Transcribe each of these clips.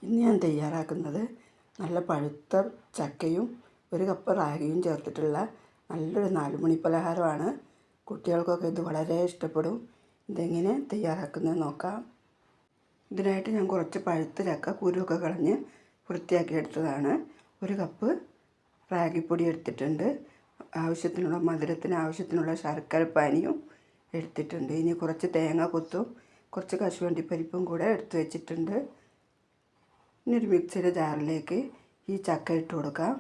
ഇന്ന് ഞാൻ തയ്യാറാക്കുന്നത് നല്ല പഴുത്ത ചക്കയും ഒരു കപ്പ് റാഗിയും ചേർത്തിട്ടുള്ള നല്ലൊരു 4 മണി പലഹാരമാണ്. കുട്ടികൾക്കൊക്കെ ഇത് വളരെ ഇഷ്ടപ്പെടും. ഇതെങ്ങനെ തയ്യാറാക്കുന്നത് നോക്കാം. ഇതിനായിട്ട് ഞാൻ കുറച്ച് പഴുത്ത ചക്ക കുരുവൊക്കെ കളഞ്ഞ് വൃത്തിയാക്കി എടുത്തതാണ്. ഒരു കപ്പ് റാഗിപ്പൊടി എടുത്തിട്ടുണ്ട്. ആവശ്യത്തിനുള്ള മധുരത്തിന് ആവശ്യത്തിനുള്ള ശർക്കരപ്പാനിയും എടുത്തിട്ടുണ്ട്. ഇനി കുറച്ച് തേങ്ങ കൊത്തും കുറച്ച് കശുവണ്ടിപ്പരിപ്പും കൂടെ എടുത്തു വെച്ചിട്ടുണ്ട്. ഇനി ഒരു മിക്സിയുടെ ജാറിലേക്ക് ഈ ചക്ക ഇട്ട് കൊടുക്കാം.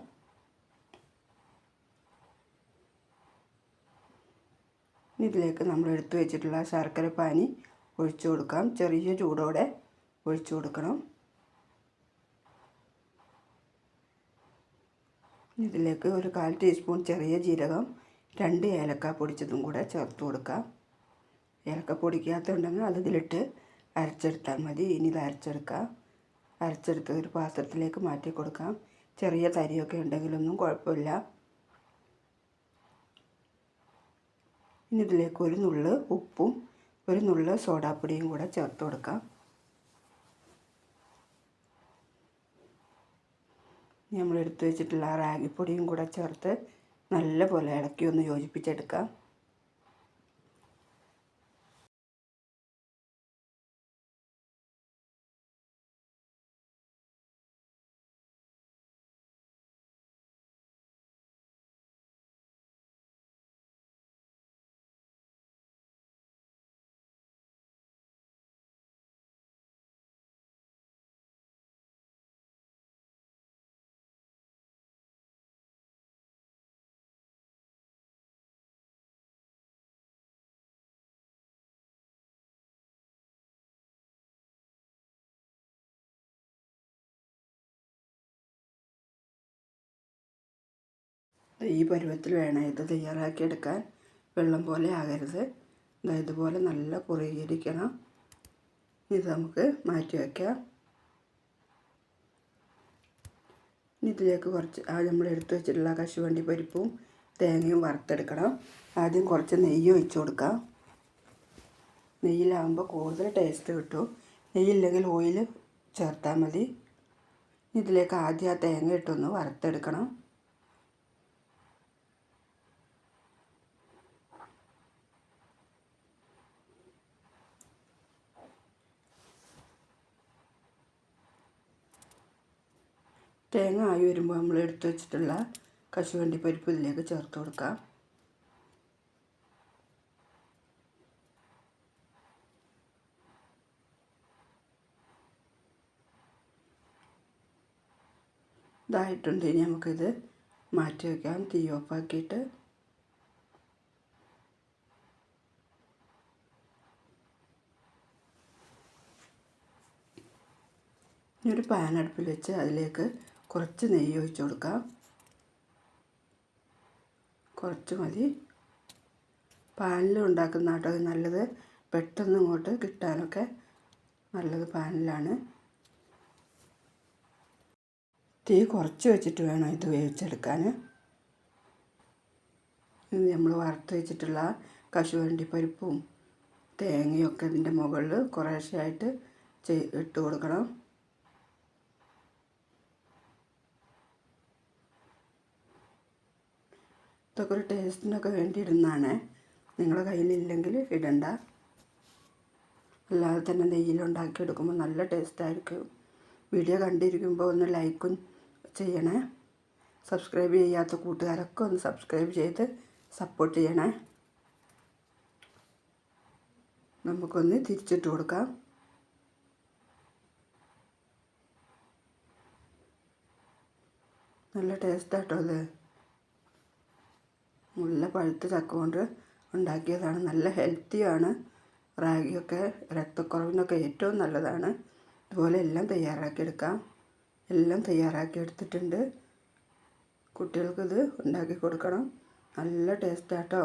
ഇതിലേക്ക് നമ്മൾ എടുത്തു വെച്ചിട്ടുള്ള ശർക്കരപ്പാനി ഒഴിച്ചു കൊടുക്കാം. ചെറിയ ചൂടോടെ ഒഴിച്ചു കൊടുക്കണം. ഇതിലേക്ക് ഒരു 1/4 ടീസ്പൂൺ ചെറിയ ജീരകം, 2 ഏലക്ക പൊടിച്ചതും കൂടെ ചേർത്ത് കൊടുക്കാം. ഏലക്ക പൊടിക്കാത്തുണ്ടെങ്കിൽ അത് ഇതിലിട്ട് അരച്ചെടുത്താൽ മതി. ഇനി ഇത് അരച്ചെടുക്കാം. അരച്ചെടുത്ത് ഒരു പാത്രത്തിലേക്ക് മാറ്റി കൊടുക്കാം. ചെറിയ തരിയൊക്കെ ഉണ്ടെങ്കിലൊന്നും കുഴപ്പമില്ല. ഇനി ഇതിലേക്ക് ഒരു നുള്ള് ഉപ്പും ഒരു നുള്ള് സോഡാപ്പൊടിയും കൂടെ ചേർത്ത് കൊടുക്കാം. നമ്മൾ എടുത്തു വെച്ചിട്ടുള്ള റാഗിപ്പൊടിയും കൂടെ ചേർത്ത് നല്ലപോലെ ഇളക്കി ഒന്ന് യോജിപ്പിച്ചെടുക്കാം. ഈ പരുവത്തിൽ വേണം ഇത് തയ്യാറാക്കിയെടുക്കാൻ. വെള്ളം പോലെ ആകരുത്. ഇതുപോലെ നല്ല കുറുകിയിരിക്കണം. ഇത് നമുക്ക് മാറ്റി വയ്ക്കാം. ഇതിലേക്ക് കുറച്ച് നമ്മൾ എടുത്തു വെച്ചിട്ടുള്ള കശുവണ്ടി പരിപ്പും തേങ്ങയും വറുത്തെടുക്കണം. ആദ്യം കുറച്ച് നെയ്യ് ഒഴിച്ചു കൊടുക്കാം. നെയ്യിലാകുമ്പോൾ കൂടുതൽ ടേസ്റ്റ് കിട്ടും. നെയ്യില്ലെങ്കിൽ ഓയിൽ ചേർത്താൽ മതി. ഇതിലേക്ക് ആദ്യം ആ തേങ്ങ ഇട്ടൊന്ന് വറുത്തെടുക്കണം. തേങ്ങ ആയി വരുമ്പോൾ നമ്മൾ എടുത്തു വെച്ചിട്ടുള്ള കശുവണ്ടി പരിപ്പ് ഇതിലേക്ക് ചേർത്ത് കൊടുക്കാം. ഇതായിട്ടുണ്ട്. ഇനി നമുക്കിത് മാറ്റി വയ്ക്കാം. തീ ഓഫാക്കിയിട്ട് ഇനി ഒരു പാൻ അടുപ്പിൽ വെച്ച് അതിലേക്ക് കുറച്ച് നെയ്യ് ഒഴിച്ചു കൊടുക്കാം. കുറച്ച് മതി. പാനിൽ ഉണ്ടാക്കുന്ന കേട്ടോ നല്ലത്. പെട്ടെന്ന് ഇങ്ങോട്ട് കിട്ടാനൊക്കെ നല്ലത് പാനിലാണ്. തീ കുറച്ച് വെച്ചിട്ട് വേണം ഇത് വേവിച്ചെടുക്കാൻ. നമ്മൾ വറുത്ത് വെച്ചിട്ടുള്ള കശുവണ്ടി പരിപ്പും തേങ്ങയൊക്കെ ഇതിൻ്റെ മുകളിൽ കുറേശ്ശെയായിട്ട് ഇട്ട് കൊടുക്കണം. ഇതൊക്കെ ഒരു ടേസ്റ്റിനൊക്കെ വേണ്ടി ഇടുന്നതാണ്. നിങ്ങളുടെ കയ്യിലില്ലെങ്കിൽ ഇടണ്ട. അല്ലാതെ തന്നെ നെയ്യിലുണ്ടാക്കിയെടുക്കുമ്പോൾ നല്ല ടേസ്റ്റായിരിക്കും. വീഡിയോ കണ്ടിരിക്കുമ്പോൾ ഒന്ന് ലൈക്കും ചെയ്യണേ. സബ്സ്ക്രൈബ് ചെയ്യാത്ത കൂട്ടുകാരൊക്കെ ഒന്ന് സബ്സ്ക്രൈബ് ചെയ്ത് സപ്പോർട്ട് ചെയ്യണേ. നമുക്കൊന്ന് തിരിച്ചിട്ട് കൊടുക്കാം. നല്ല ടേസ്റ്റാട്ടോ അത്. നല്ല പഴുത്ത ചക്ക കൊണ്ട് ഉണ്ടാക്കിയതാണ്. നല്ല ഹെൽത്തിയാണ്. റാഗിയൊക്കെ രക്തക്കുറവിനൊക്കെ ഏറ്റവും നല്ലതാണ്. ഇതുപോലെ എല്ലാം തയ്യാറാക്കിയെടുക്കാം. എല്ലാം തയ്യാറാക്കി എടുത്തിട്ടുണ്ട്. കുട്ടികൾക്കിത് ഉണ്ടാക്കി കൊടുക്കണം. നല്ല ടേസ്റ്റാട്ടോ.